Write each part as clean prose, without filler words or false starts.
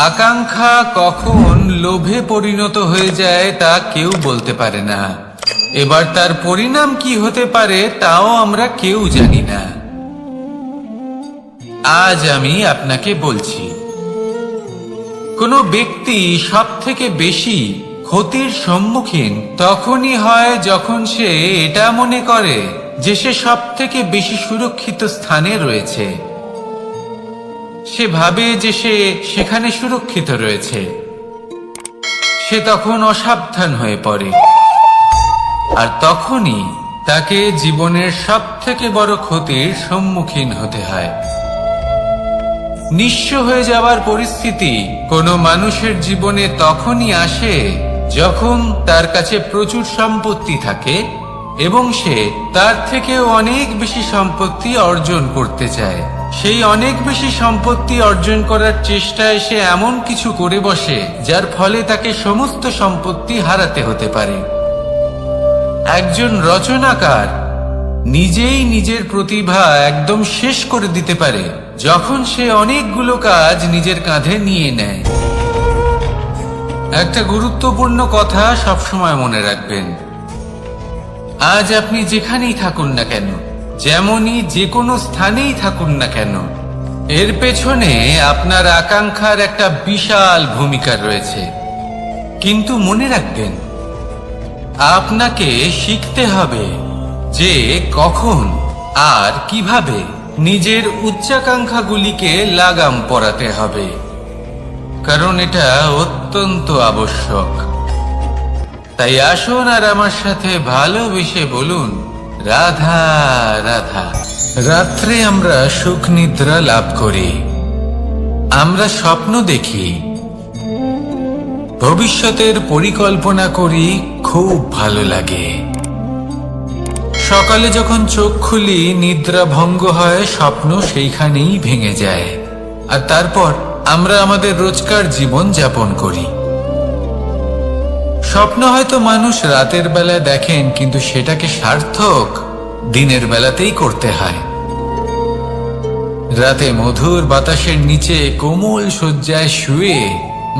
আকাঙ্ক্ষা কখন লোভে পরিণত হয়ে যায় তা কেউ বলতে পারে না। এবার তার পরিণাম কি হতে পারে তাও আমরা কেউ জানি না। আজ আমি আপনাকে বলছি, কোনো ব্যক্তি সব থেকে বেশি ক্ষতির সম্মুখীন তখনই হয় যখন সে এটা মনে করে যে সে সব থেকে বেশি সুরক্ষিত স্থানে রয়েছে। সে ভাবে যে সে সেখানে সুরক্ষিত রয়েছে। সে তখন অসাবধান হয়ে পড়ে, আর তখনই তাকে জীবনের সব থেকে বড় ক্ষতির সম্মুখীন হতে হয়। নিঃস্ব হয়ে যাওয়ার পরিস্থিতি কোনো মানুষের জীবনে তখনই আসে যখন তার কাছে প্রচুর সম্পত্তি থাকে এবং সে তার থেকেও অনেক বেশি সম্পত্তি অর্জন করতে চায়। সেই অনেক বেশি সম্পত্তি অর্জন করার চেষ্টায় সে এমন কিছু করে বসে যার ফলে তাকে সমস্ত সম্পত্তি হারাতে হতে পারে। একজন রচনাকার নিজেই নিজের প্রতিভা একদম শেষ করে দিতে পারে যখন সে অনেকগুলো কাজ নিজের কাঁধে নিয়ে নেয়। একটা গুরুত্বপূর্ণ কথা সবসময় মনে রাখবেন, আজ আপনি যেখানেই থাকুন না কেন, যেমনই যে কোনো স্থানেই থাকুন না কেন, এর পেছনে আপনার আকাঙ্ক্ষার একটা বিশাল ভূমিকা রয়েছে। কিন্তু মনে রাখবেন, আপনাকে শিখতে হবে যে কখন আর কিভাবে নিজের উচ্চাকাঙ্ক্ষাগুলিকে লাগাম পরাতে হবে, কারণ এটা অত্যন্ত আবশ্যক। তাই আসুন আর আমার সাথে ভালোবেসে বলুন, রাধা রাধা। রাত্রে আমরা সুখ নিদ্রা লাভ করি, আমরা স্বপ্ন দেখি, ভবিষ্যতের পরিকল্পনা করি, খুব ভালো লাগে। সকালে যখন চোখ খুলি নিদ্রা ভঙ্গ হয়, স্বপ্ন সেইখানেই ভেঙে যায়, আর তারপর আমরা আমাদের রোজকার জীবন যাপন করি। স্বপ্ন হয়তো মানুষ রাতের বেলায় দেখেন, কিন্তু সেটাকে সার্থক দিনের বেলাতেই করতে হয়। রাতে মধুর বাতাসের নিচে কোমল শয্যায় শুয়ে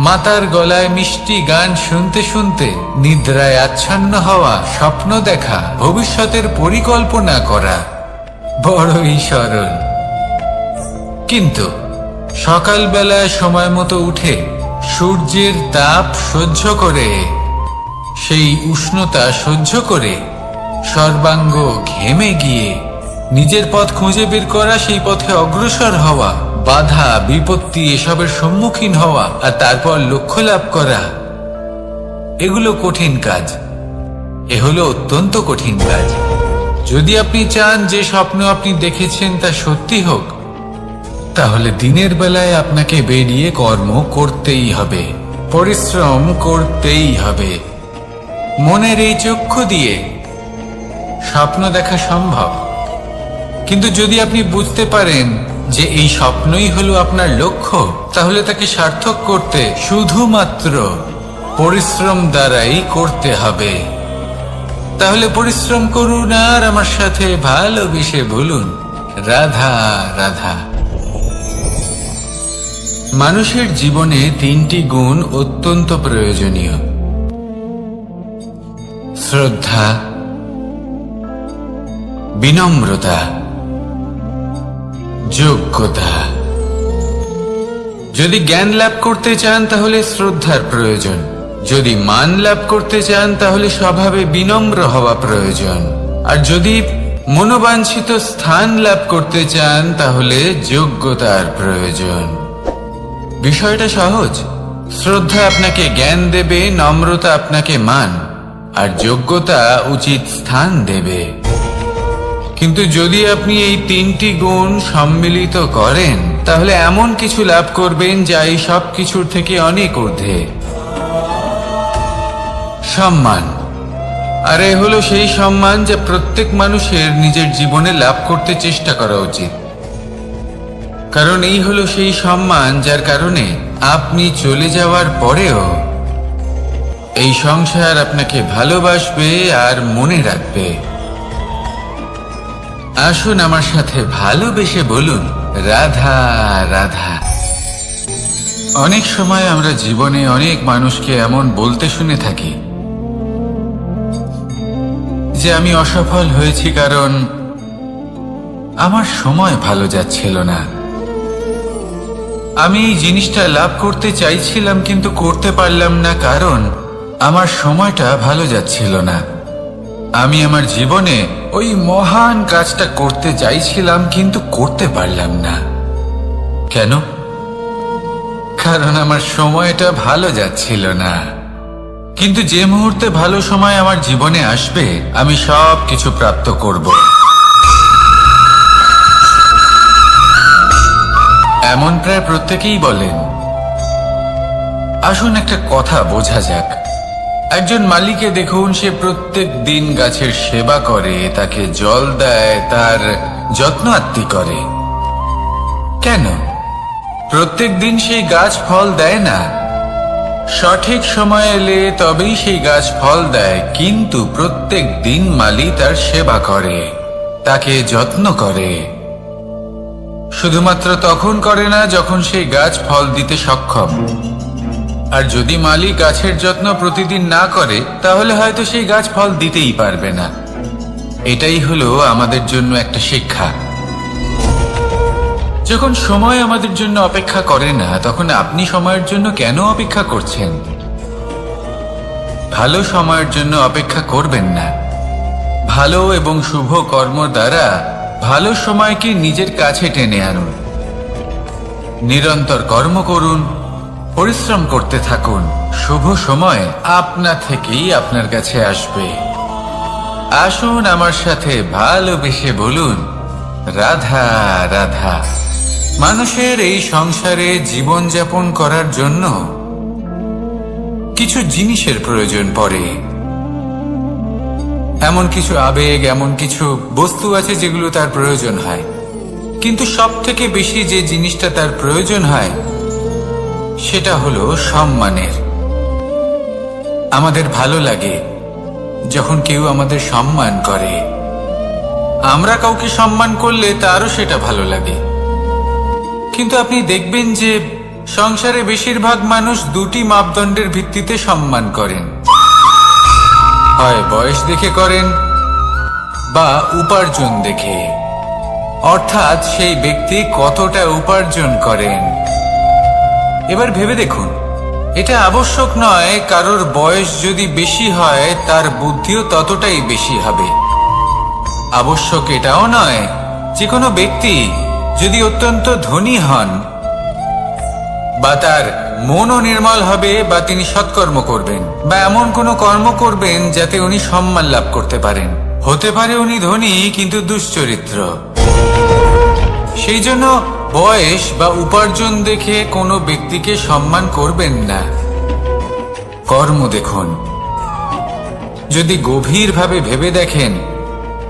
মাতার গলায় মিষ্টি গান শুনতে শুনতে নিদ্রায় আচ্ছন্ন হওয়া, স্বপ্ন দেখা, ভবিষ্যতের পরিকল্পনা করা বড়ই সরল। কিন্তু সকালবেলায় সময় মতো উঠে সূর্যের তাপ সহ্য করে, সেই উষ্ণতা সহ্য করে সর্বাঙ্গ ঘেমে গিয়ে নিজের পথ খুঁজে বের করা, সেই পথে অগ্রসর হওয়া, বাধা বিপত্তি এসবের সম্মুখীন হওয়া, আর তারপর লক্ষ্য লাভ করা, এগুলো কঠিন কাজ। এ হলো অত্যন্ত কঠিন কাজ। যদি আপনি চান যে স্বপ্ন আপনি দেখেছেন তা সত্যি হোক, তাহলে দিনের বেলায় আপনাকে বেরিয়ে কর্ম করতেই হবে, পরিশ্রম করতেই হবে। মনের এই চক্ষু দিয়ে স্বপ্ন দেখা সম্ভব, কিন্তু যদি আপনি বুঝতে পারেন যে এই স্বপ্নই হলো আপনার লক্ষ্য, তাহলে তাকে সার্থক করতে শুধুমাত্র পরিশ্রম দ্বারাই করতে হবে। তাহলে পরিশ্রম করুন আর আমার সাথে ভালোবেসে বলুন, রাধা রাধা। মানুষের জীবনে তিনটি গুণ অত্যন্ত প্রয়োজনীয়: শ্রদ্ধা, বিনম্রতা, যোগ্যতা। যদি জ্ঞান লাভ করতে চান তাহলে শ্রদ্ধার প্রয়োজন, যদি মান লাভ করতে চান তাহলে স্বভাবে বিনম্র হওয়া প্রয়োজন, আর যদি মনোবাঞ্ছিত স্থান লাভ করতে চান তাহলে যোগ্যতার প্রয়োজন। বিষয়টা সহজ। শ্রদ্ধা আপনাকে জ্ঞান দেবে, নম্রতা আপনাকে মান, আর যোগ্যতা উচিত স্থান দেবে। কিন্তু যদি আপনি এই তিনটি গুণ সম্মিলিত করেন, তাহলে এমন কিছু লাভ করবেন যা এই সব কিছুর থেকে অনেক ঊর্ধ্বে। সম্মান। আর এ হলো সেই সম্মান যা প্রত্যেক মানুষের নিজের জীবনে লাভ করতে চেষ্টা করা উচিত, কারণ এই হলো সেই সম্মান যার কারণে আপনি চলে যাওয়ার পরেও এই সংসার আপনাকে ভালোবাসবে আর মনে রাখবে। আসুন আমার সাথে ভালোবেসে বলুন, রাধা রাধা। অনেক সময় আমরা জীবনে অনেক মানুষকে এমন বলতে শুনে থাকি যে আমি অসফল হয়েছি কারণ আমার সময় ভালো যাচ্ছিল না। আমি এই জিনিসটা লাভ করতে চাইছিলাম কিন্তু করতে পারলাম না কারণ আমার সময়টা ভালো যাচ্ছিল না। আমি আমার জীবনে ওই মহান কাজটা করতে চাইছিলাম কিন্তু করতে পারলাম না। কেন? কারণ আমার সময়টা ভালো যাচ্ছিল না। কিন্তু যে মুহূর্তে ভালো সময় আমার জীবনে আসবে আমি সব কিছু প্রাপ্ত করব। এমন প্রায় প্রত্যেকেই বলেন। আসুন একটা কথা বোঝা যাক। একজন মালিকে দেখুন, সে প্রত্যেক দিন গাছের সেবা করে, তাকে জল দেয়, তার যত্ন আত্তি করে। কেন? প্রত্যেক দিন সেই গাছ ফল দেয় না। সঠিক সময় এলে তবেই সেই গাছ ফল দেয়, কিন্তু প্রত্যেক দিন মালি তার সেবা করে, তাকে যত্ন করে। শুধুমাত্র তখন করে না যখন সেই গাছ ফল দিতে সক্ষম। আর যদি মালি গাছের যত্ন প্রতিদিন না করে তাহলে হয়তো সেই গাছ ফল দিতেই পারবে না। এটাই হলো আমাদের জন্য একটা শিক্ষা। যখন সময় আমাদের জন্য অপেক্ষা করে না তখন আপনি সময়ের জন্য কেন অপেক্ষা করছেন? ভালো সময়ের জন্য অপেক্ষা করবেন না। ভালো এবং শুভ কর্ম দ্বারা ভালো সময়কে নিজের কাছে টেনে আনুন। নিরন্তর কর্ম করুন, পরিশ্রম করতে থাকুন। শুভ সময় আপনা থেকেই আপনার কাছে আসবে। আসুন আমার সাথে ভালোবেসে বলুন, রাধা রাধা। মানুষের এই সংসারে জীবনযাপন করার জন্য কিছু জিনিসের প্রয়োজন পড়ে। এমন কিছু আবেগ, এমন কিছু বস্তু আছে যেগুলো তার প্রয়োজন হয়, কিন্তু সব থেকে বেশি যে জিনিসটা তার প্রয়োজন হয় সেটা হলো সম্মানের। আমাদের ভালো লাগে যখন কেউ আমাদের সম্মান করে। আমরা কাউকে সম্মান করলে তারও সেটা ভালো লাগে। কিন্তু আপনি দেখবেন যে সংসারে বেশিরভাগ মানুষ দুটি মাপদণ্ডের ভিত্তিতে সম্মান করেন। হয় বয়স দেখে করেন বা উপার্জন দেখে, অর্থাৎ সেই ব্যক্তি কতটা উপার্জন করেন। এবার ভেবে দেখুন, এটা আবশ্যক নয় কারোর বয়স যদি বেশি হয় তার বুদ্ধিও ততটাই বেশি হবে। আবশ্যক এটাও নয় যে কোনো ব্যক্তি যদি অত্যন্ত ধনী হন বা তার মনও নির্মল হবে বা তিনি সৎকর্ম করবেন বা এমন কোনো কর্ম করবেন যাতে উনি সম্মান লাভ করতে পারেন। হতে পারে উনি ধনী কিন্তু দুশ্চরিত্র। সেই জন্য বয়স বা উপার্জন দেখে কোনো ব্যক্তিকে সম্মান করবেন না। কর্ম দেখুন। যদি গভীরভাবে ভেবে দেখেন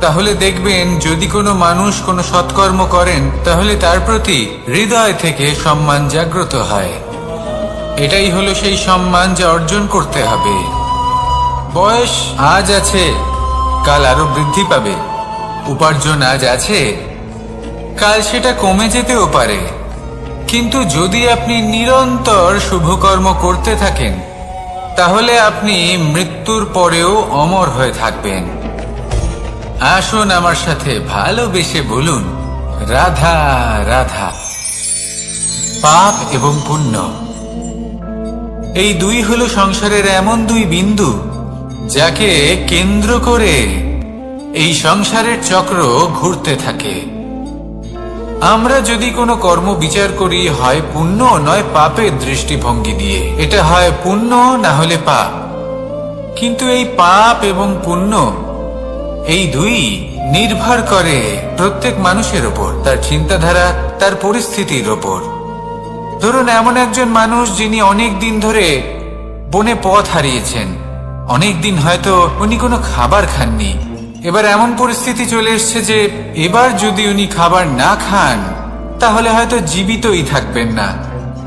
তাহলে দেখবেন যদি কোনো মানুষ কোনো সৎকর্ম করেন তাহলে তার প্রতি হৃদয় থেকে সম্মান জাগ্রত হয়। এটাই হলো সেই সম্মান যা অর্জন করতে হবে। বয়স আজ আছে, কাল আরো বৃদ্ধি পাবে। উপার্জন আজ আছে, কাল সেটা কমে যেতেও পারে। কিন্তু যদি আপনি নিরন্তর শুভকর্ম করতে থাকেন তাহলে আপনি মৃত্যুর পরেও অমর হয়ে থাকবেন। আসুন আমার সাথে ভালোবেসে বলুন, রাধা রাধা। পাপ এবং পুণ্য, এই দুই হলো সংসারের এমন দুই বিন্দু যাকে কেন্দ্র করে এই সংসারের চক্র ঘুরতে থাকে। আমরা যদি কোনো কর্ম বিচার করি হয় পুণ্য নয় পাপের দৃষ্টিভঙ্গি দিয়ে, এটা হয় পুণ্য না হলে পাপ। কিন্তু এই পাপ এবং পুণ্য এই দুই নির্ভর করে প্রত্যেক মানুষের ওপর, তার চিন্তাধারা, তার পরিস্থিতির ওপর। ধরুন এমন একজন মানুষ যিনি অনেক দিন ধরে বনে পথ হারিয়েছেন, অনেক দিন হয়তো উনি কোনো খাবার খাননি। এবার এমন পরিস্থিতি চলে এসছে যে এবার যদি উনি খাবার না খান তাহলে হয়তো জীবিতই থাকবেন না।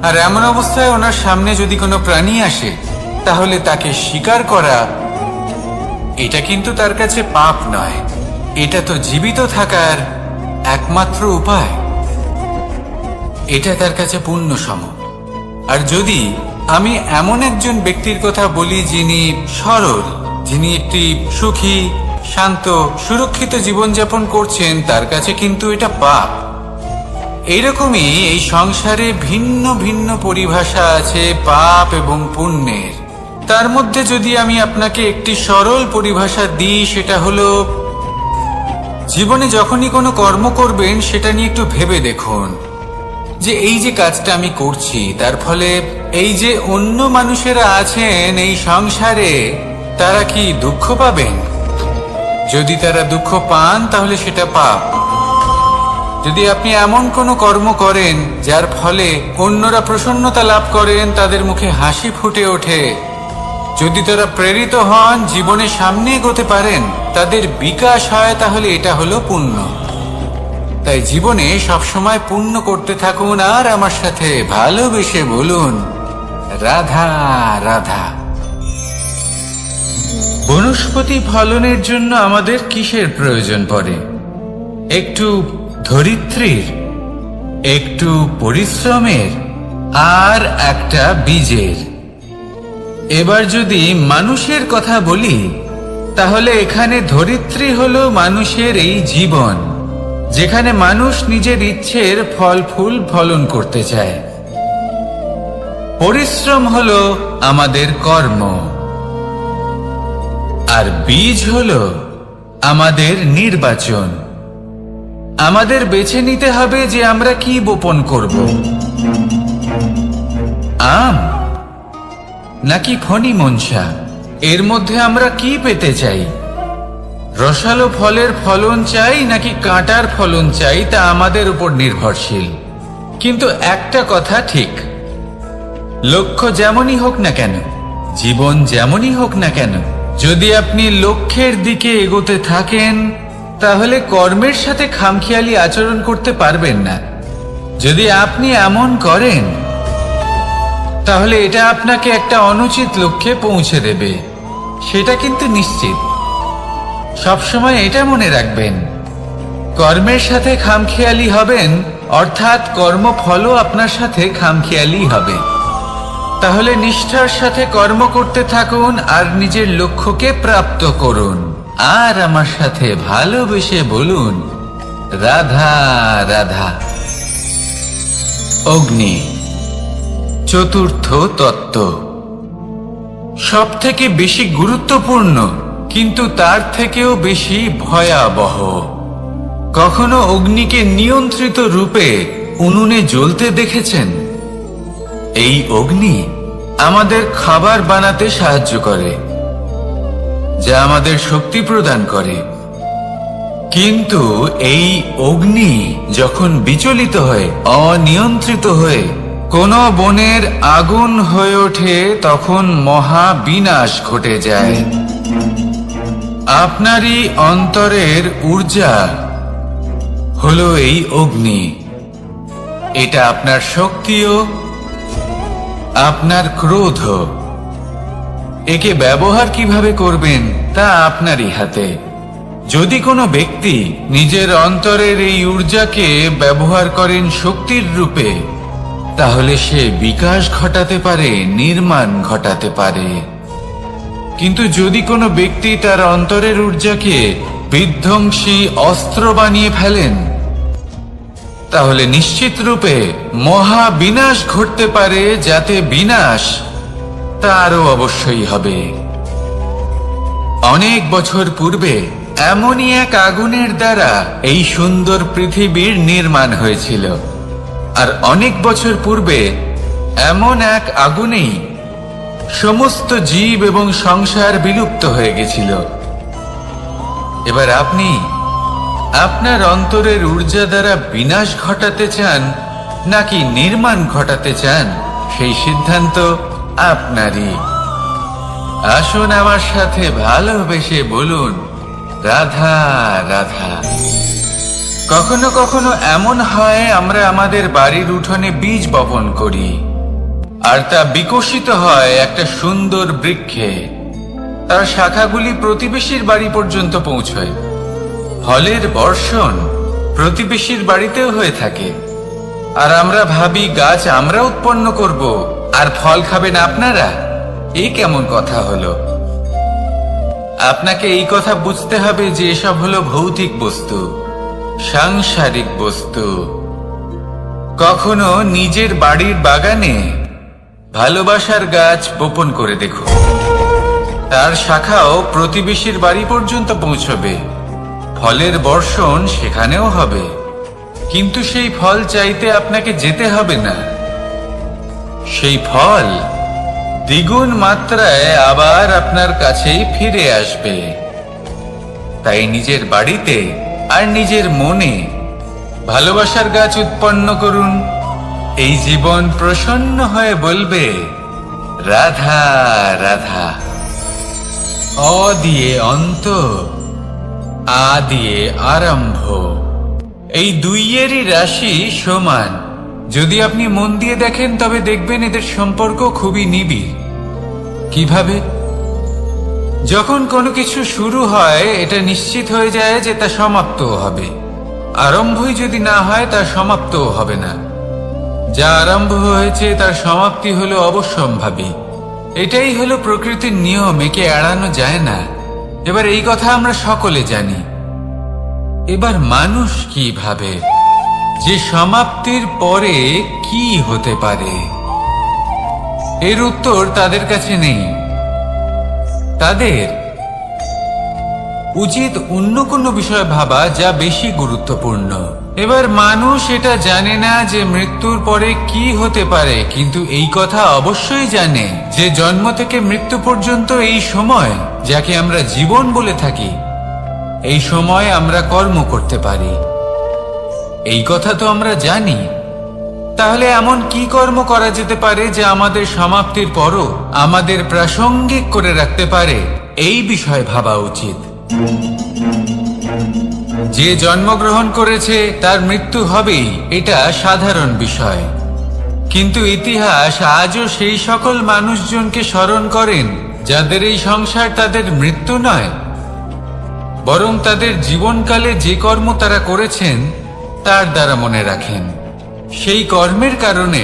আর এমন অবস্থায় ওনার সামনে যদি কোনো প্রাণী আসে তাহলে তাকে শিকার করা, এটা কিন্তু তার কাছে পাপ নয়, এটা তো জীবিত থাকার একমাত্র উপায়। এটা তার কাছে পুণ্য সম। আর যদি আমি এমন একজন ব্যক্তির কথা বলি যিনি সরল, যিনি একটি সুখী, শান্ত, সুরক্ষিত জীবনযাপন করছেন, তার কাছে কিন্তু এটা পাপ। এইরকমই এই সংসারে ভিন্ন ভিন্ন পরিভাষা আছে পাপ এবং পুণ্যের। তার মধ্যে যদি আমি আপনাকে একটি সরল পরিভাষা দিই, সেটা হলো, জীবনে যখনই কোনো কর্ম করবেন সেটা নিয়ে একটু ভেবে দেখুন যে এই যে কাজটা আমি করছি, তার ফলে এই যে অন্য মানুষেরা আছেন এই সংসারে, তারা কি দুঃখ পাবেন? যদি তারা দুঃখ পান তাহলে সেটা পাপ। যদি আপনি এমন কোনো কর্ম করেন যার ফলে অন্যরা প্রসন্নতা লাভ করেন, তাদের মুখে হাসি ফুটে ওঠে, যদি তারা প্রেরিত হন, জীবনে সামনে এগোতে পারেন, তাদের বিকাশ হয়, তাহলে এটা হলো পুণ্য। তাই জীবনে সবসময় পুণ্য করতে থাকুন আর আমার সাথে ভালোবেসে বলুন, রাধা রাধা। বনস্পতি ফলনের জন্য আমাদের কিসের প্রয়োজন পড়ে? একটু ধরিত্রীর, একটু পরিশ্রমের, আর একটা বীজের। এবার যদি মানুষের কথা বলি, তাহলে এখানে ধরিত্রী হলো মানুষের এই জীবন, যেখানে মানুষ নিজের ইচ্ছের ফল ফুল ফলন করতে চায়। পরিশ্রম হলো আমাদের কর্ম, আর বীজ হলো আমাদের নির্বাচন। আমাদের বেছে নিতে হবে যে আমরা কি বপন করব, আম নাকি ফণি মনসা। এর মধ্যে আমরা কি পেতে চাই? রসালো ফলের ফলন চাই নাকি কাঁটার ফলন চাই, তা আমাদের উপর নির্ভরশীল। কিন্তু একটা কথা ঠিক, লক্ষ্য যেমনই হোক না কেন, জীবন যেমনই হোক না কেন, যদি আপনি লক্ষ্যের দিকে এগোতে থাকেন, তাহলে কর্মের সাথে খামখেয়ালি আচরণ করতে পারবেন না। যদি আপনি এমন করেন, তাহলে এটা আপনাকে একটা অনুচিত লক্ষ্যে পৌঁছে দেবে, সেটা কিন্তু নিশ্চিত। সবসময় এটা মনে রাখবেন, কর্মের সাথে খামখেয়ালি হবেন, অর্থাৎ কর্মফলও আপনার সাথে খামখেয়ালি হবে। তাহলে নিষ্ঠার সাথে কর্ম করতে থাকুন আর নিজের লক্ষ্যকে প্রাপ্ত করুন। আর আমার সাথে ভালোবেসে বলুন, রাধা রাধা। অগ্নি চতুর্থ তত্ত্ব, সব থেকে বেশি গুরুত্বপূর্ণ, কিন্তু তার থেকেও বেশি ভয়াবহ। কখনো অগ্নিকে নিয়ন্ত্রিত রূপে উনুনে জ্বলতে দেখেছেন? এই অগ্নি আমাদের খাবার বানাতে সাহায্য করে, যা আমাদের শক্তি প্রদান করে। কিন্তু এই অগ্নি যখন বিচলিত হয়ে, অনিয়ন্ত্রিত হয়ে কোন বনের আগুন হয়ে ওঠে, তখন মহা বিনাশ ঘটে যায়। আপনারই অন্তরের ঊর্জা হলো এই অগ্নি। এটা আপনার শক্তিও, আপনার ক্রোধ। একে ব্যবহার কিভাবে করবেন তা আপনারই হাতে। যদি কোনো ব্যক্তি নিজের অন্তরের এই ঊর্জাকে ব্যবহার করেন শক্তির রূপে, তাহলে সে বিকাশ ঘটাতে পারে, নির্মাণ ঘটাতে পারে। কিন্তু যদি কোনো ব্যক্তি তার অন্তরের ঊর্জাকে বিধ্বংসী অস্ত্র বানিয়ে ফেলেন, তাহলে নিশ্চিত রূপে মহা বিনাশ ঘটতে পারে। যাতে বিনাশ তারও অবশ্যই হবে। অনেক বছর পূর্বে এমনই এক আগুনের দ্বারা এই সুন্দর পৃথিবীর নির্মাণ হয়েছিল। আর অনেক বছর পূর্বে এমন এক আগুনেই সমস্ত জীব এবং সংসার বিলুপ্ত হয়ে গেছিল। এবার আপনি আপনার অন্তরের ঊর্জা দ্বারা বিনাশ ঘটাতে চান নাকি নির্মাণ ঘটাতে চান, সেই সিদ্ধান্ত আপনারই। আসুন আমার সাথে ভালোবেসে বলুন, রাধা রাধা। কখনো কখনো এমন হয়, আমরা আমাদের বাড়ির উঠোনে বীজ বপন করি, আর তা বিকশিত হয় একটা সুন্দর বৃক্ষে। তার শাখাগুলি প্রতিবেশীর বাড়ি পর্যন্ত পৌঁছয়। ফলের বর্ষণ প্রতিবেশীর বাড়িতেও হয়ে থাকে। আর আমরা ভাবি গাছ আমরা উৎপন্ন করব আর ফল খাবেন আপনারা। এই কেমন কথা হলো? আপনাকে এই কথা বুঝতে হবে যে এসব হলো ভৌতিক বস্তু, সাংসারিক বস্তু। কখনো নিজের বাড়ির বাগানে ভালোবাসার গাছ বপন করে দেখুন, তার শাখাও প্রতিবেশীর বাড়ি পর্যন্ত পৌঁছবে, ফলের বর্ষণ সেখানেও হবে। কিন্তু সেই ফল চাইতে আপনাকে যেতে হবে না, সেই ফল দ্বিগুণ মাত্রায় আবার আপনার কাছেই ফিরে আসবে। তাই নিজের বাড়িতে আর নিজের মনে ভালোবাসার গাছ উৎপন্ন করুন। এই জীবন প্রসন্ন হয়ে বলবে, রাধা রাধা। অ দিয়ে অন্ত, আ দিয়ে আরম্ভ, এই দুইয়েরই রাশি সমান। যদি আপনি মন দিয়ে দেখেন তবে দেখবেন এদের সম্পর্ক খুবই নিবিড়। কিভাবে? যখন কোনো কিছু শুরু হয় এটা নিশ্চিত হয়ে যায় যে তা সমাপ্তও হবে। আরম্ভই যদি না হয় তার সমাপ্তও হবে না। যা আরম্ভ হয়েছে তার সমাপ্তি হলো অবশ্যম্ভাবী। এটাই হলো প্রকৃতির নিয়ম, একে এড়ানো যায় না। এবার এই কথা আমরা সকলে জানি। এবার মানুষ কি ভাবে যে সমাপ্তির পরে কি হতে পারে, এর উত্তর তাদের কাছে নেই। তাদের উচিত অন্য কোনো বিষয় ভাবা যা বেশি গুরুত্বপূর্ণ। এবার মানুষ এটা জানে না যে মৃত্যুর পরে কি হতে পারে, কিন্তু এই কথা অবশ্যই জানে যে জন্ম থেকে মৃত্যু পর্যন্ত এই সময়, যাকে আমরা জীবন বলে থাকি, এই সময় আমরা কর্ম করতে পারি। এই কথা তো আমরা জানি। তাহলে এমন কি কর্ম করা যেতে পারে যা আমাদের সমাপ্তির পরও আমাদের প্রাসঙ্গিক করে রাখতে পারে? এই বিষয়ে ভাবা উচিত। যে জন্মগ্রহণ করেছে তার মৃত্যু হবেই, এটা সাধারণ বিষয়। কিন্তু ইতিহাস আজও সেই সকল মানুষজনকে স্মরণ করেন যাদের এই সংসার তাদের মৃত্যু নয়, বরং তাদের জীবনকালে যে কর্ম তারা করেছেন তার দ্বারা মনে রাখেন। সেই কর্মের কারণে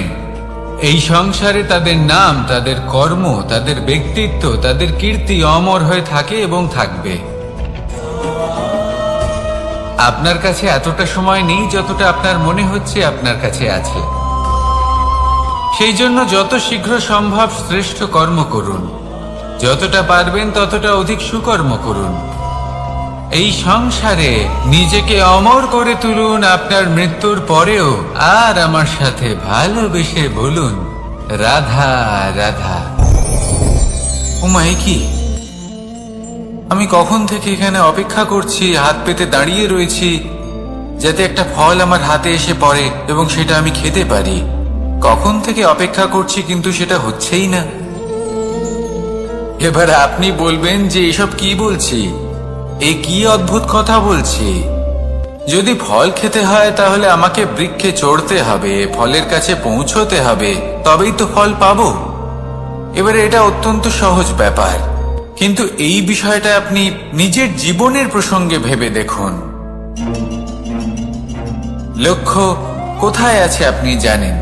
এই সংসারে তাদের নাম, তাদের কর্ম, তাদের ব্যক্তিত্ব, তাদের কীর্তি অমর হয়ে থাকে এবং থাকবে। আপনার কাছে এতটা সময় নেই যতটা আপনার মনে হচ্ছে আপনার কাছে আছে। সেই জন্য যত শীঘ্র সম্ভব শ্রেষ্ঠ কর্ম করুন, যতটা পারবেন ততটা অধিক সুকর্ম করুন। এই সংসারে নিজেকে অমর করে তুলুন আপনার মৃত্যুর পরেও। আর আমার সাথে ভালোবেসে বলুন, রাধা রাধা। উমাই কি, আমি কখন থেকে এখানে অপেক্ষা করছি, হাত পেতে দাঁড়িয়ে রয়েছি যাতে একটা ফল আমার হাতে এসে পড়ে এবং সেটা আমি খেতে পারি। কখন থেকে অপেক্ষা করছি, কিন্তু সেটা হচ্ছেই না। এবার আপনি বলবেন যে এসব কি বলছি, এ কি অদ্ভুত কথা বলছি। যদি ফল খেতে হয় তাহলে আমাকে বৃক্ষে চড়তে হবে, ফলের কাছে পৌঁছতে হবে, তবেই তো ফল পাবো। এবারে এটা অত্যন্ত সহজ ব্যাপার, কিন্তু এই বিষয়টা আপনি নিজের জীবনের প্রসঙ্গে ভেবে দেখুন। লক্ষ্য কোথায় আছে আপনি জানেন,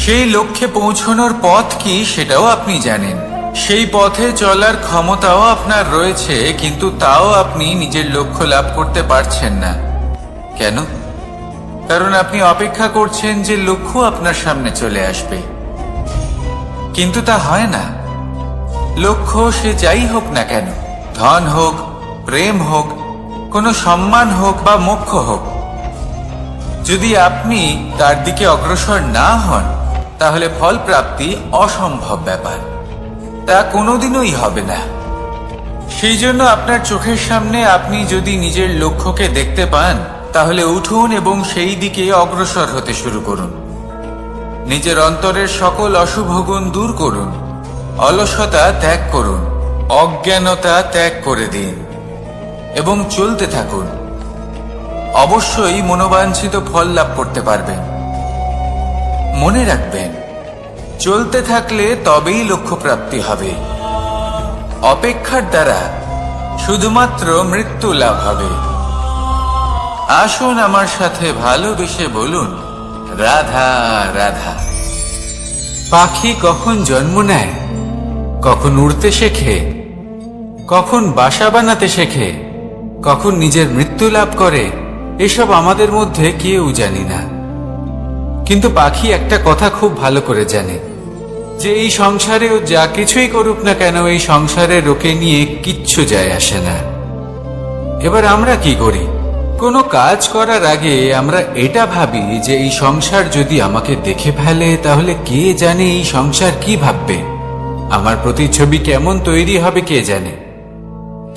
সেই লক্ষ্যে পৌঁছানোর পথ কি সেটাও আপনি জানেন, সেই পথে চলার ক্ষমতাও আপনার রয়েছে, কিন্তু তাও আপনি নিজের লক্ষ্য লাভ করতে পারছেন না। কেন? কারণ আপনি অপেক্ষা করছেন যে লক্ষ্য আপনার সামনে চলে আসবে, কিন্তু তা হয় না। লক্ষ্য সে যাই হোক না কেন, ধন হোক, প্রেম হোক, কোনো সম্মান হোক বা মোক্ষ হোক, যদি আপনি তার দিকে অগ্রসর না হন তাহলে ফল প্রাপ্তি অসম্ভব ব্যাপার, তা কোনোদিনই হবে না। সেই জন্য আপনার চোখের সামনে আপনি যদি নিজের লক্ষ্যকে দেখতে পান তাহলে উঠুন এবং সেই দিকে অগ্রসর হতে শুরু করুন। নিজের অন্তরের সকল অশুভ গুণ দূর করুন, অলসতা ত্যাগ করুন, অজ্ঞানতা ত্যাগ করে দিন এবং চলতে থাকুন। অবশ্যই মনোবাঞ্ছিত ফল লাভ করতে পারবেন। মনে রাখবেন, চলতে থাকলে তবেই লক্ষ্য প্রাপ্তি হবে। অপেক্ষার দ্বারা শুধুমাত্র মৃত্যু লাভ হবে। আসুন আমার সাথে ভালোবেসে বলুন, রাধা রাধা। পাখি কখন জন্ম নেয়, কখন উড়তে শেখে, কখন বাসা বানাতে শেখে, কখন নিজের মৃত্যু লাভ করে, এসব আমাদের মধ্যে কেউ জানি না। কিন্তু পাখি একটা কথা খুব ভালো করে জানে, যে এই সংসারে ও যা কিছুই করুক না কেন, এই সংসারের ওকে নিয়ে কিচ্ছু যায় আসে না। এবার আমরা কি করি? কোনো কাজ করার আগে আমরা এটা ভাবি যে এই সংসার যদি আমাকে দেখে ফেলে তাহলে কে জানে এই সংসার কি ভাববে, আমার প্রতিচ্ছবি কেমন তৈরি হবে কে জানে,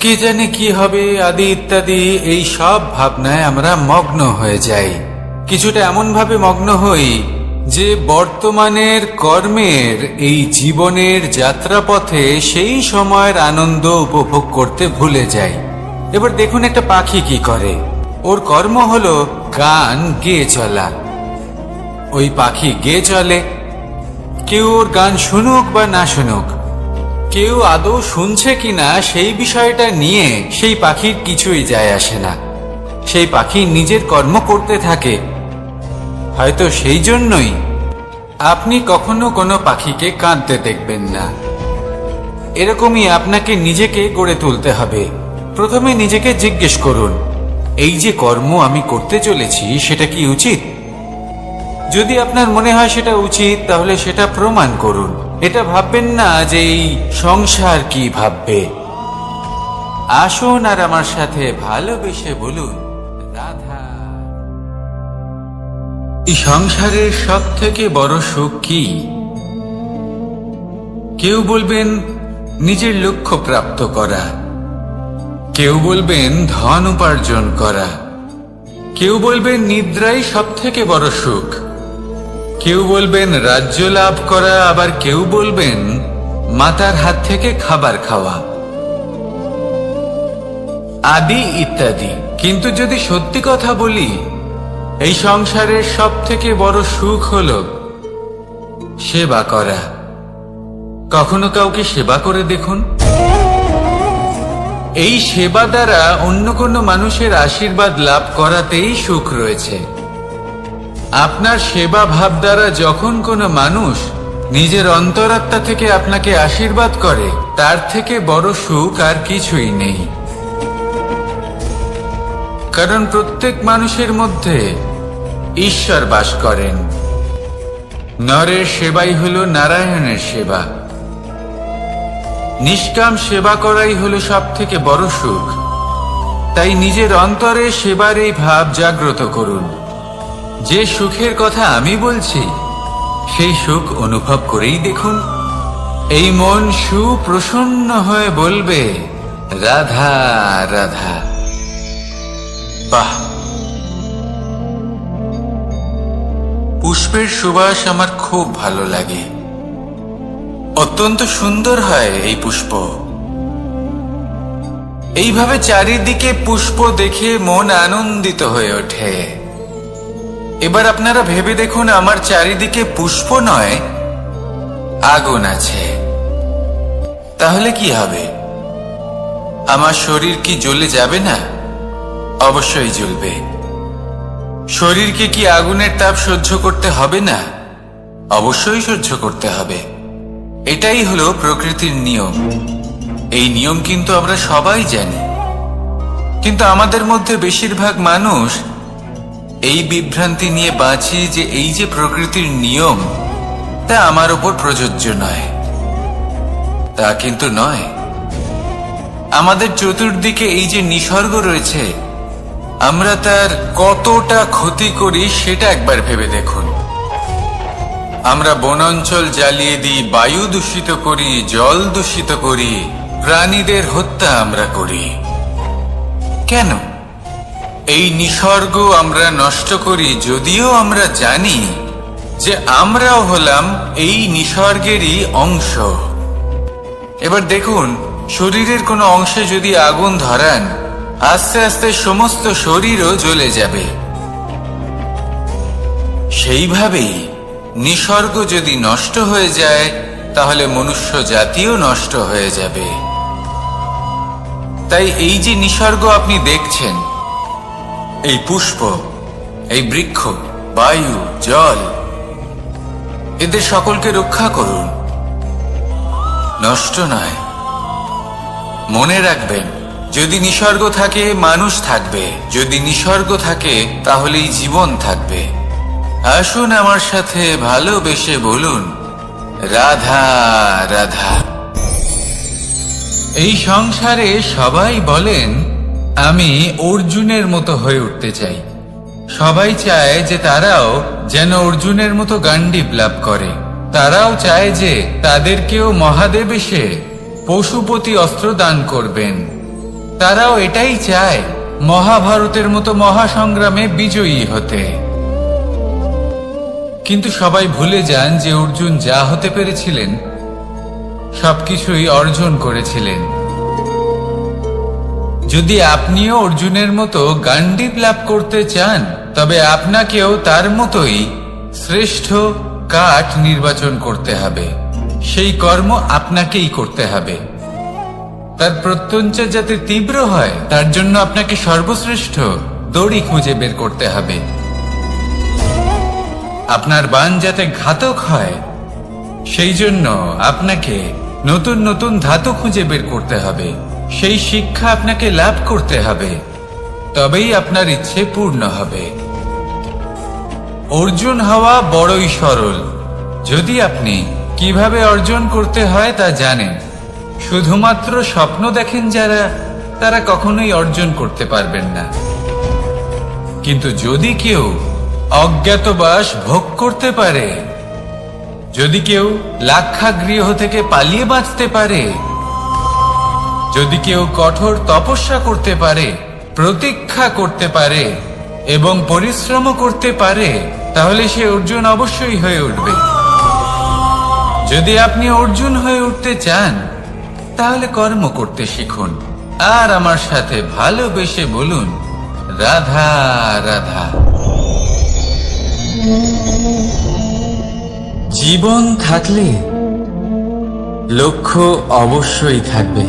কে জানে কি হবে আদি ইত্যাদি। এই সব ভাবনায় আমরা মগ্ন হয়ে যাই। কিছুটা এমন ভাবে মগ্ন হই যে বর্তমানের কর্মের এই জীবনের যাত্রাপথে সেই সময়ের আনন্দ উপভোগ করতে ভুলে যাই। এবার দেখুন একটা পাখি কি করে, ওর কর্ম হলো গান গেয়ে চলা। ওই পাখি গেয়ে চলে, কেউ ওর গান শুনুক বা না শুনুক, কেউ আদৌ শুনছে কিনা সেই বিষয়টা নিয়ে সেই পাখির কিছুই যায় আসে না। সেই পাখি নিজের কর্ম করতে থাকে। হয়তো সেই জন্যই আপনি কখনো কোনো পাখিকে কাঁদতে দেখবেন না। এরকমই আপনাকে নিজেকে গড়ে তুলতে হবে। প্রথমে নিজেকে জিজ্ঞেস করুন, এই যে কর্ম আমি করতে চলেছি সেটা কি উচিত? যদি আপনার মনে হয় সেটা উচিত, তাহলে সেটা প্রমাণ করুন। এটা ভাববেন না যে এই সংসার কি ভাববে। আসুন আর আমার সাথে ভালোবেসে বলুন, রাধা। এই সংসারের সব থেকে বড় সুখ কি? কেউ বলবেন নিজের লক্ষ্য প্রাপ্ত করা, কেউ বলবেন ধন উপার্জন করা, কেউ বলবেন নিদ্রাই সব থেকে বড় সুখ, কেউ বলবেন রাজ্য লাভ করা, আবার কেউ বলবেন মাতার হাত থেকে খাবার খাওয়া, আদি ইত্যাদি। কিন্তু যদি সত্যি কথা বলি, এই সংসারের সব থেকে বড় সুখ হলো সেবা করা। কখনো কাউকে সেবা করে দেখুন। এই সেবা দ্বারা অন্য কোনো মানুষের আশীর্বাদ লাভ করাতেই সুখ রয়েছে। আপনার সেবা ভাব দ্বারা যখন কোনো মানুষ নিজের অন্তরাত্মা থেকে আপনাকে আশীর্বাদ করে, তার থেকে বড় সুখ আর কিছুই নেই। কারণ প্রত্যেক মানুষের মধ্যে ঈশ্বর বাস করেন। নরের সেবাই হলো নারায়ণের সেবা। নিষ্কাম সেবা করাই হলো সব থেকে বড় সুখ। তাই নিজের অন্তরে সেবার এই ভাব জাগ্রত করুন। যে সুখের কথা আমি বলছি সেই সুখ অনুভব করেই দেখুন। এই মন সুপ্রসন্ন হয়ে বলবে, রাধা রাধা। বাহ! পুষ্পের সুবাস আমার খুব ভালো লাগে। অত্যন্ত সুন্দর হয় এই পুষ্প। এইভাবে চারিদিকে পুষ্প দেখে মন আনন্দিত হয়ে ওঠে। এবার আপনারা ভেবে দেখুন, আমার চারিদিকে পুষ্প নয়, আগুন আছে। তাহলে কি হবে? আমার শরীর কি জ্বলে যাবে না? অবশ্যই জ্বলবে। শরীরকে কি আগুনের তাপ সহ্য করতে হবে না? অবশ্যই সহ্য করতে হবে। এটাই হলো প্রকৃতির নিয়ম। এই নিয়ম কিন্তু আমরা সবাই জানি, কিন্তু আমাদের মধ্যে বেশিরভাগ মানুষ এই বিভ্রান্তি নিয়ে বাঁচি যে এই যে প্রকৃতির নিয়ম, তা আমার উপর প্রযোজ্য নয়। তা কিন্তু নয়। আমাদের চতুর্দিকে এই যে নিসর্গ রয়েছে, আমরা তার কতটা ক্ষতি করি সেটা একবার ভেবে দেখুন। আমরা বনাঞ্চল জ্বালিয়ে দিই, বায়ু দূষিত করি, জল দূষিত করি, প্রাণীদের হত্যা আমরা করি। কেন? এই নিসর্গ আমরা নষ্ট করি, যদিও আমরা জানি যে আমরাও হলাম এই নিসর্গেরই অংশ। এবার দেখুন, শরীরের কোনো অংশে যদি আগুন ধরান, আস্তে আস্তে সমস্ত শরীরও জ্বলে যাবে। সেইভাবেই নিসর্গ যদি নষ্ট হয়ে যায়, তাহলে মনুষ্য জাতিও নষ্ট হয়ে যাবে। তাই এই যে নিসর্গ আপনি দেখছেন, এই পুষ্প, এই বৃক্ষ, বায়ু, জল, এদের সকলকে রক্ষা করুন। নষ্ট নয়। মনে রাখবেন, যদি নিসর্গ থাকে মানুষ থাকবে, যদি নিসর্গ থাকে তাহলেই জীবন থাকবে। আসুন আমার সাথে ভালোবেসে বলুন, রাধা রাধা। এই সংসারে সবাই বলেন আমি অর্জুনের মতো হয়ে উঠতে চাই। সবাই চায় যে তারাও যেন অর্জুনের মতো গান্ডীব লাভ করে। তারাও চায় যে তাদেরকেও মহাদেব এসে পশুপতি অস্ত্র দান করবেন। তারাও এটাই চায় মহাভারতের মতো মহাসংগ্রামে বিজয়ী হতে। কিন্তু সবাই ভুলে যান যে অর্জুন যা হতে পেরেছিলেন সবকিছুই অর্জন করেছিলেন। যদি আপনিও অর্জুনের মতো গান্ডীব লাভ করতে চান, তবে আপনাকেও তার মতোই শ্রেষ্ঠ কাঠ নির্বাচন করতে হবে। সেই কর্ম আপনাকেই করতে হবে। তার প্রত্যঞ্চা যাতে তীব্র হয়, তার জন্য আপনাকে সর্বশ্রেষ্ঠ দড়ি খুঁজে বের করতে হবে। আপনার বাণ যাতে ঘাতক হয়, সেই জন্য আপনাকে নতুন নতুন ধাতু খুঁজে বের করতে হবে। সেই শিক্ষা আপনাকে লাভ করতে হবে, তবেই আপনার ইচ্ছে পূর্ণ হবে। অর্জুন হওয়া বড়ই সরল, যদি আপনি কিভাবে অর্জন করতে হয় তা জানেন। শুধুমাত্র স্বপ্ন দেখেন যারা, তারা কখনোই অর্জন করতে পারবেন না। কিন্তু যদি কেউ অজ্ঞাতবাস ভোগ করতে পারে, যদি কেউ লাক্ষাগৃহ থেকে পালিয়ে বাঁচতে পারে, যদি কেউ কঠোর তপস্যা করতে পারে, প্রতীক্ষা করতে পারে এবং পরিশ্রম করতে পারে, তাহলে সে অর্জুন অবশ্যই হয়ে উঠবে। যদি আপনি অর্জুন হয়ে উঠতে চান, তাহলে কর্ম করতে শিখুন আর আমার সাথে ভালোবেসে বলুন, রাধা রাধা। জীবন থাকলে লক্ষ্য অবশ্যই থাকবে।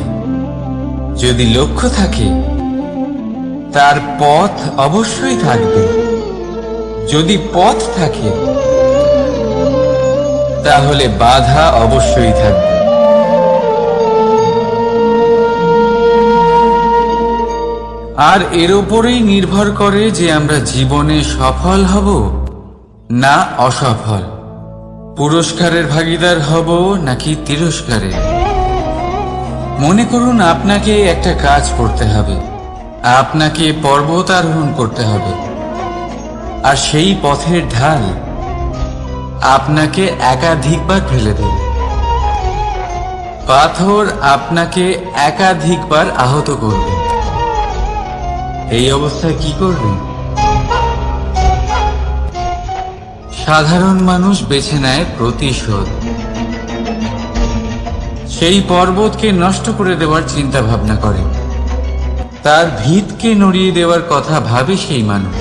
যদি লক্ষ্য থাকে, তার পথ অবশ্যই থাকবে। যদি পথ থাকে, তাহলে বাধা অবশ্যই থাকবে। আর এর উপরেই নির্ভর করে যে আমরা জীবনে সফল হব না অসফল, পুরস্কারের ভাগীদার হব নাকি তিরস্কারের। মনে করুন, আপনাকে একটা কাজ করতে হবে, আপনাকে পর্বত আরোহণ করতে হবে, আর সেই পথের ঢাল আপনাকে একাধিকবার ফেলে দেবে। পাথর আপনাকে একাধিকবার আহত করবে। এই অবস্থায় কি করবেন? সাধারণ মানুষ বেছে নেয় প্রতিশোধ। সেই পর্বতকে নষ্ট করে দেওয়ার চিন্তা ভাবনা করে, তার ভিতকে নড়িয়ে দেওয়ার কথা ভাবে সেই মানুষ।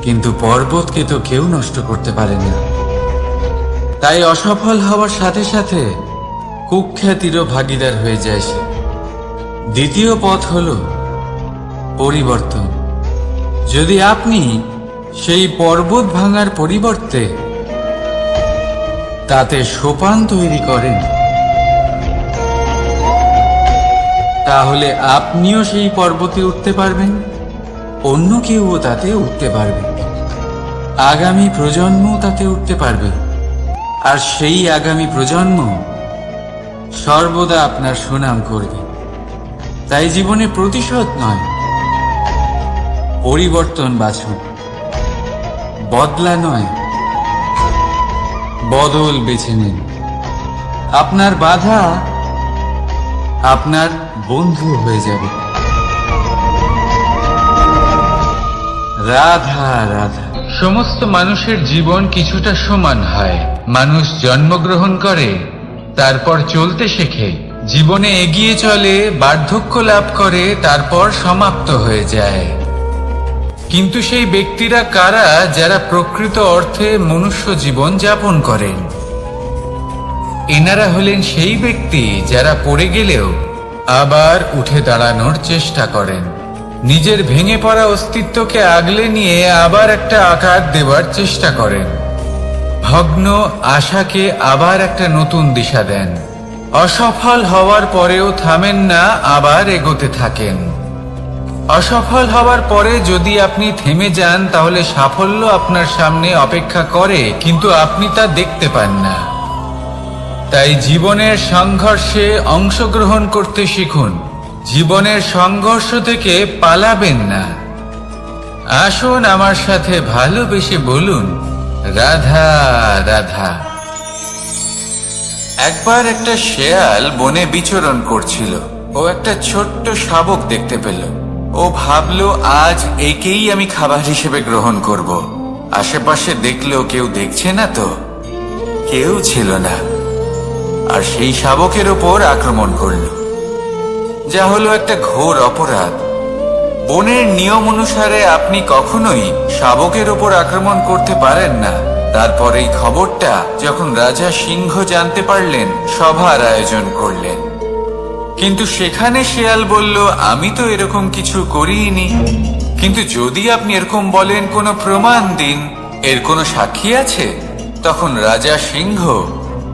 কিন্তু পর্বতকে তো কেউ নষ্ট করতে পারে না। তাই অসফল হওয়ার সাথে সাথে কুখ্যাতিরও ভাগীদার হয়ে যায় সে। দ্বিতীয় পথ হল পরিবর্তন। যদি আপনি সেই পর্বত ভাঙার পরিবর্তে তাতে সোপান তৈরি করেন, তাহলে আপনিও সেই পর্বতে উঠতে পারবেন, অন্য কেউও তাতে উঠতে পারবে, আগামী প্রজন্মও তাতে উঠতে পারবে। আর সেই আগামী প্রজন্ম সর্বদা আপনার সুনাম করবে। তাই জীবনে প্রতিশোধ নয়, পরিবর্তন বাছুন। বদলা নয়, বদল বেছে নিন। আপনার বাধা আপনার বন্ধু হয়ে যাবে। রাধা রাধা। সমস্ত মানুষের জীবন কিছুটা সমান হয়। মানুষ জন্মগ্রহণ করে, তারপর চলতে শেখে, জীবনে এগিয়ে চলে, বার্ধক্য লাভ করে, তারপর সমাপ্ত হয়ে যায়। কিন্তু সেই ব্যক্তিরা কারা যারা প্রকৃত অর্থে মনুষ্য জীবন যাপন করেন? এনারা হলেন সেই ব্যক্তি যারা পড়ে গেলেও আবার উঠে দাঁড়ানোর চেষ্টা করেন, নিজের ভেঙে পড়া অস্তিত্বকে আগলে নিয়ে আবার একটা আকার দেওয়ার চেষ্টা করেন। ভগ্ন আশাকে আবার একটা নতুন দিশা দেন। অসফল হওয়ার পরেও থামেন না, আবার এগোতে থাকেন। অসফল হওয়ার পরে যদি আপনি থেমে যান তাহলে সাফল্য আপনার সামনে অপেক্ষা করে, কিন্তু আপনি তা দেখতে পান না। তাই জীবনের সংঘর্ষে অংশগ্রহণ করতে শিখুন। জীবনের সংঘর্ষ থেকে পালাবেন না। আসুন আমার সাথে ভালোবেসে বলুন, রাধা রাধা। একবার একটা শেয়াল বনে বিচরণ করছিল। ও একটা ছোট্ট শাবক দেখতে পেল। ও ভাবলো, আজ একেই আমি খাবার হিসেবে গ্রহণ করব। আশেপাশে দেখলো কেউ দেখছে না তো, কেউ ছিল না। আর সেই শাবকের ওপর আক্রমণ করল, যা হলো একটা ঘোর অপরাধ। বনের নিয়ম অনুসারে আপনি কখনোই শাবকের ওপর আক্রমণ করতে পারেন না। তারপর এই খবরটা যখন রাজা সিংহ জানতে পারলেন, সভার আয়োজন করলেন। কিন্তু সেখানে শেয়াল বলল, আমি তো এরকম কিছু করিনি। কিন্তু যদি আপনি এরকম বলেন, কোনো প্রমাণ দিন, এর কোনো সাক্ষী আছে? তখন রাজা সিংহ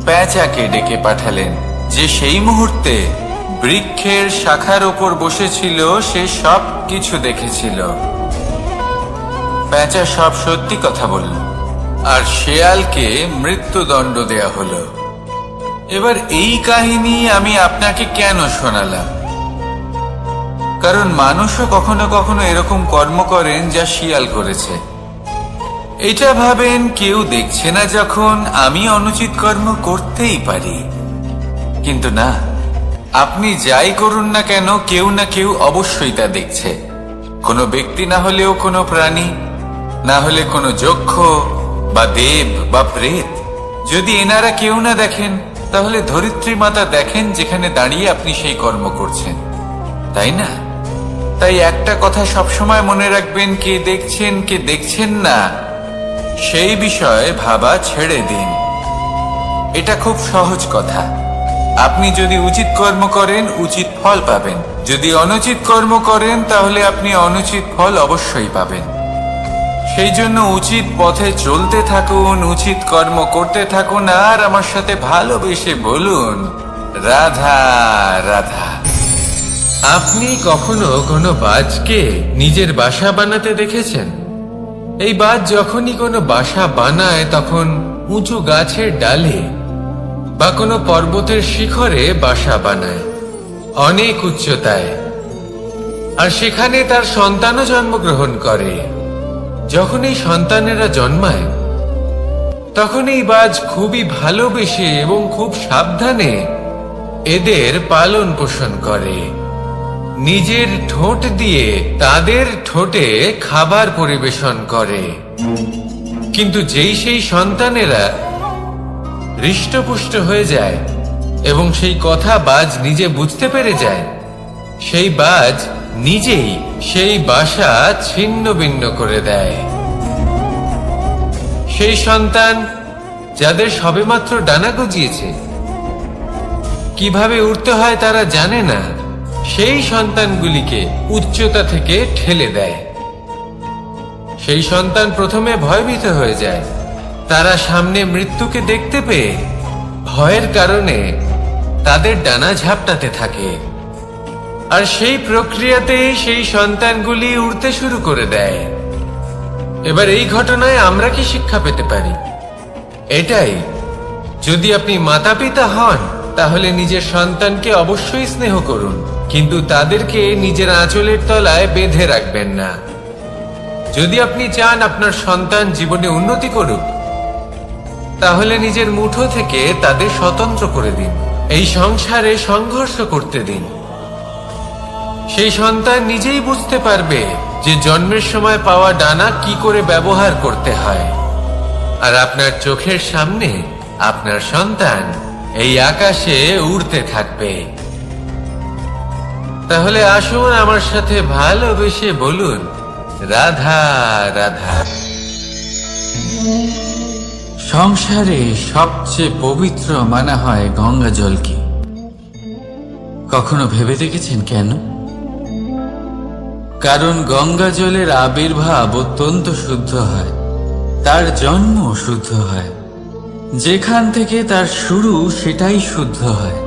পেঁচাকে ডেকে পাঠালেন, যে সেই মুহূর্তে বৃক্ষের শাখার ওপর বসেছিল। সে সব কিছু দেখেছিল। পেঁচা সব সত্যি কথা বলল, আর শেয়ালকে মৃত্যুদণ্ড দেয়া হলো। এবার এই কাহিনী আমি আপনাকে কেন শোনালাম? কারণ মানুষও কখনো কখনো এরকম কর্ম করেন যা শিয়াল করেছে। এটা ভাবেন, কেউ দেখছে না যখন আমি অনুচিত কর্ম করতেই পারি। কিন্তু না, আপনি যাই করুন না কেন, কেউ না কেউ অবশ্যই তা দেখছে। কোনো ব্যক্তি না হলেও কোনো প্রাণী, না হলে কোনো যক্ষ বা দেব বা প্রেত। যদি এনারা কেউ না দেখেন, তাহলে ধরিত্রী মাতা দেখেন, যেখানে দাঁড়িয়ে আপনি সেই কর্ম করছেন, তাই না? তাই একটা কথা সবসময় মনে রাখবেন, কে দেখছেন কে দেখছেন না সেই বিষয়ে ভাবা ছেড়ে দিন। এটা খুব সহজ কথা। আপনি যদি উচিত কর্ম করেন, উচিত ফল পাবেন। যদি অনুচিত কর্ম করেন, তাহলে আপনি অনুচিত ফল অবশ্যই পাবেন। সেই জন্য উচিত পথে চলতে থাকুন, উচিত কর্ম করতে থাকুন, আর আমার সাথে ভালোবেসে বলুন, রাধা রাধা। আপনি কখনো কোনো বাজকে নিজের বাসা বানাতে দেখেছেন? এই বাজ যখনই কোনো বাসা বানায়, তখন উঁচু গাছের ডালে বা কোনো পর্বতের শিখরে বাসা বানায়, অনেক উচ্চতায়। আর সেখানে তার সন্তানও জন্মগ্রহণ করে। যখন এই সন্তানেরা জন্মায়, তখন এই বাজ খুবই ভালোবেসে এবং খুব সাবধানে এদের পালন পোষণ করে। নিজের ঠোঁট দিয়ে তাদের ঠোঁটে খাবার পরিবেশন করে। কিন্তু যেই সেই সন্তানেরা হৃষ্টপুষ্ট হয়ে যায় এবং সেই কথা বাজ নিজে বুঝতে পেরে যায়, সেই বাজ নিজেই সেই বাসা ছিন্ন ভিন্ন করে দেয়। সেই সন্তান যাদের সবেমাত্র ডানা গজিয়েছে, কিভাবে উড়তে হয় তারা জানে না, সেই সন্তানগুলিকে উচ্চতা থেকে ঠেলে দেয়। সেই সন্তান প্রথমে ভয়ভীত হয়ে যায়। তারা সামনে মৃত্যুকে দেখতে পেয়ে ভয়ের কারণে তাদের ডানা ঝাপটাতে থাকে। আর সেই প্রক্রিয়াতেই সেই সন্তানগুলি উড়তে শুরু করে দেয়। এবার এই ঘটনায় আমরা কি শিক্ষা পেতে পারি? এটাই, যদি আপনি মাতা পিতা হন, তাহলে নিজের সন্তানকে অবশ্যই স্নেহ করুন, কিন্তু তাদেরকে নিজের আঁচলের তলায় বেঁধে রাখবেন না। যদি আপনি চান আপনার সন্তান জীবনে উন্নতি করুক, তাহলে নিজের মুঠো থেকে তাদের স্বতন্ত্র করে দিন। এই সংসারে সংঘর্ষ করতে দিন। সেই সন্তান নিজেই বুঝতে পারবে যে জন্মের সময় পাওয়া ডানা কি করে ব্যবহার করতে হয়। আর আপনার চোখের সামনে আপনার সন্তান এই আকাশে উড়তে থাকবে। তাহলে আসুন আমার সাথে ভালোবেসে বলুন, রাধা রাধা। সংসারে সবচেয়ে পবিত্র মানা হয় গঙ্গা জলকে। কখনো ভেবে দেখেছেন কেন? কারণ গঙ্গা জলের আবির্ভাব অত্যন্ত শুদ্ধ হয়, তার জন্ম শুদ্ধ হয়, যেখান থেকে তার শুরু সেটাই শুদ্ধ হয়।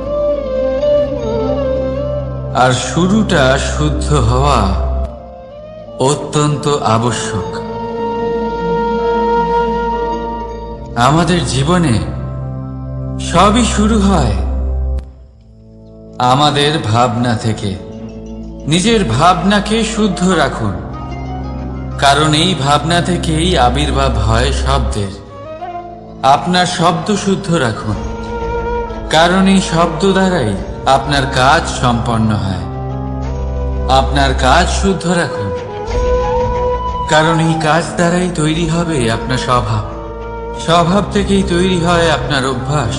আর শুরুটা শুদ্ধ হওয়া অত্যন্ত আবশ্যক। আমাদের জীবনে সবই শুরু হয় আমাদের ভাবনা থেকে। নিজের ভাবনাকে শুদ্ধ রাখুন, কারণ এই ভাবনা থেকেই আবির্ভাব হয় শব্দের। আপনার শব্দ শুদ্ধ রাখুন, কারণ এই শব্দ দ্বারাই আপনার কাজ সম্পন্ন হয়। আপনার কাজ শুদ্ধ রাখুন, কারণ এই কাজ দ্বারাই তৈরি হবে আপনার স্বভাব। স্বভাব থেকেই তৈরি হয় আপনার অভ্যাস,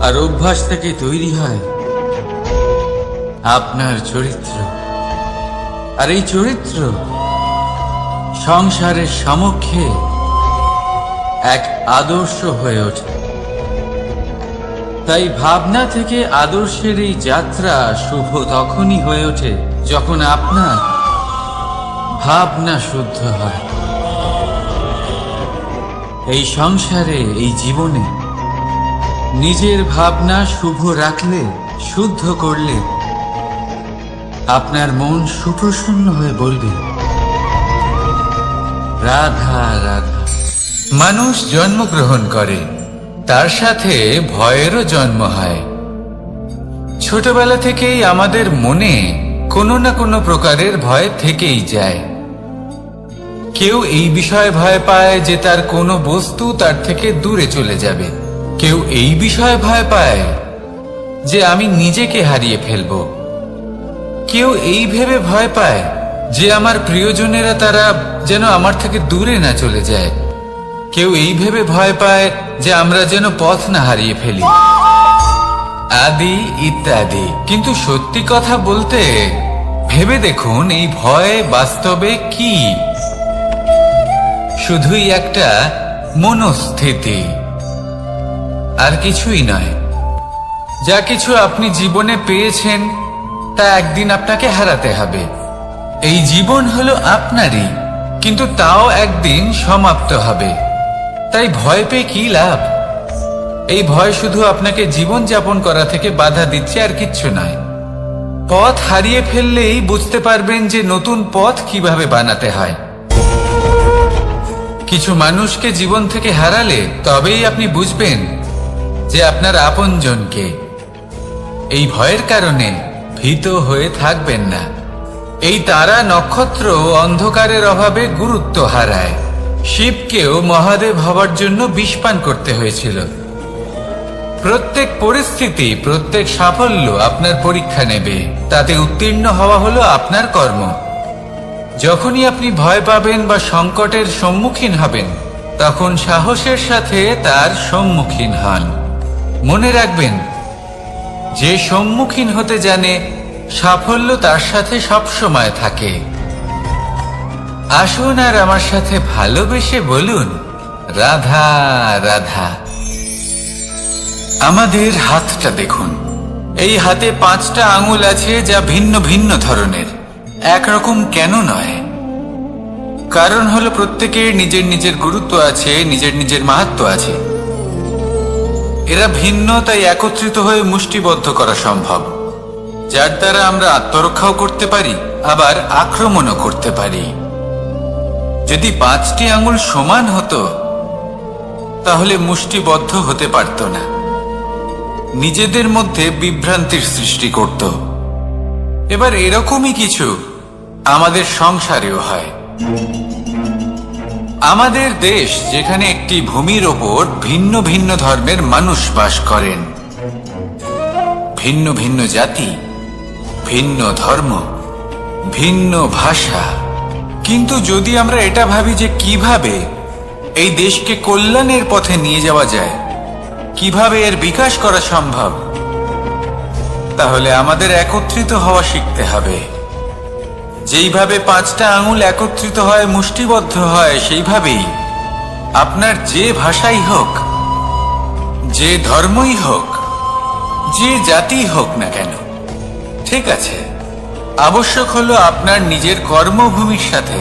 আর অভ্যাস থেকে তৈরি হয় আপনার চরিত্র। আর এই চরিত্র সংসারের সমক্ষে এক আদর্শ হয়ে ওঠে। তাই ভাবনা থেকে আদর্শের এই যাত্রা শুভ তখনই হয়ে ওঠে যখন আপনার ভাবনা শুদ্ধ হয়। এই সংসারে, এই জীবনে নিজের ভাবনা শুভ রাখলে, শুদ্ধ করলে আপনার মন সুপ্রসন্ন হয়ে বলবে, রাধা রাধা। মানুষ জন্মগ্রহণ করে, তার সাথে ভয়েরও জন্ম হয়। ছোটবেলা থেকেই আমাদের মনে কোনো না কোনো প্রকারের ভয় থেকেই যায়। কেউ এই বিষয়ে ভয় পায় যে তার কোনো বস্তু তার থেকে দূরে চলে যাবে। কেউ এই বিষয়ে ভয় পায় যে আমি নিজেকে হারিয়ে ফেলব। কেউ এই ভেবে ভয় পায় যে আমার প্রিয়জনেরা তারা যেন আমার থেকে দূরে না চলে যায়। কেউ এই ভেবে ভয় পায় যে আমরা যেন পথ না হারিয়ে ফেলি, আদি ইত্যাদি। কিন্তু সত্যি কথা বলতে, ভেবে দেখুন এই ভয় বাস্তবে কি? শুধুই একটা মনস্থিতি, আর কিছুই নয়। যা কিছু আপনি জীবনে পেয়েছেন তা একদিন আপনাকে হারাতে হবে। এই জীবন হলো আপনারই, কিন্তু তাও একদিন সমাপ্ত হবে। তাই ভয় পেয়ে কি লাভ? এই ভয় শুধু আপনাকে জীবন যাপন করা থেকে বাধা দিচ্ছে, আর কিচ্ছু নয়। পথ হারিয়ে ফেললেই বুঝতে পারবেন যে নতুন পথ কিভাবে বানাতে হয়। কিছু মানুষকে জীবন থেকে হারালে তবেই আপনি বুঝবেন যে আপনার আপনজনকে। এই ভয়ের কারণে ভীত হয়ে থাকবেন না। এই তারা নক্ষত্র অন্ধকারের অভাবে গুরুত্ব হারায়। শিবকেও মহাদেব হবার জন্য বিষপান করতে হয়েছিল। প্রত্যেক পরিস্থিতি, প্রত্যেক সাফল্য আপনার পরীক্ষা নেবে। তাতে উত্তীর্ণ হওয়া হলো আপনার কর্ম। যখনই আপনি ভয় পাবেন বা সংকটের সম্মুখীন হবেন, তখন সাহসের সাথে তার সম্মুখীন হন। মনে রাখবেন, যে সম্মুখীন হতে জানে, সাফল্য তার সাথে সবসময় থাকে। আসুন আর আমার সাথে ভালোবেসে বলুন, রাধা রাধা। আমাদের হাতটা দেখুন। এই হাতে 5টা আঙুল আছে, যা ভিন্ন ভিন্ন ধরনের। একরকম কেন নয়? কারণ হলো প্রত্যেকের নিজের নিজের গুরুত্ব আছে, নিজের নিজের মাহাত্ম্য আছে। এরা ভিন্ন, তাই একত্রিত হয়ে মুষ্টিবদ্ধ করা সম্ভব, যার দ্বারা আমরা আত্মরক্ষাও করতে পারি, আবার আক্রমণও করতে পারি। যদি 5টি আঙুল সমান হতো, তাহলে মুষ্টিবদ্ধ হতে পারত না, নিজেদের মধ্যে বিভ্রান্তির সৃষ্টি করত। এবার এরকমই কিছু আমাদের সংসারেও হয়। আমাদের দেশ, যেখানে একটি ভূমির ওপর ভিন্ন ভিন্ন ধর্মের মানুষ বাস করেন, ভিন্ন ভিন্ন জাতি, ভিন্ন ধর্ম, ভিন্ন ভাষা। কিন্তু যদি আমরা এটা ভাবি যে কিভাবে এই দেশকে কল্যাণের পথে নিয়ে যাওয়া যায়, কিভাবে এর বিকাশ করা সম্ভব, তাহলে আমাদের একত্রিত হওয়া শিখতে হবে। যেইভাবে 5টা আঙুল একত্রিত হয়, মুষ্টিবদ্ধ হয়, সেইভাবেই আপনার যে ভাষাই হোক, যে ধর্মই হোক, যে জাতি হোক না কেন, ঠিক আছে, আবশ্যক হলো আপনার নিজের কর্মভূমির সাথে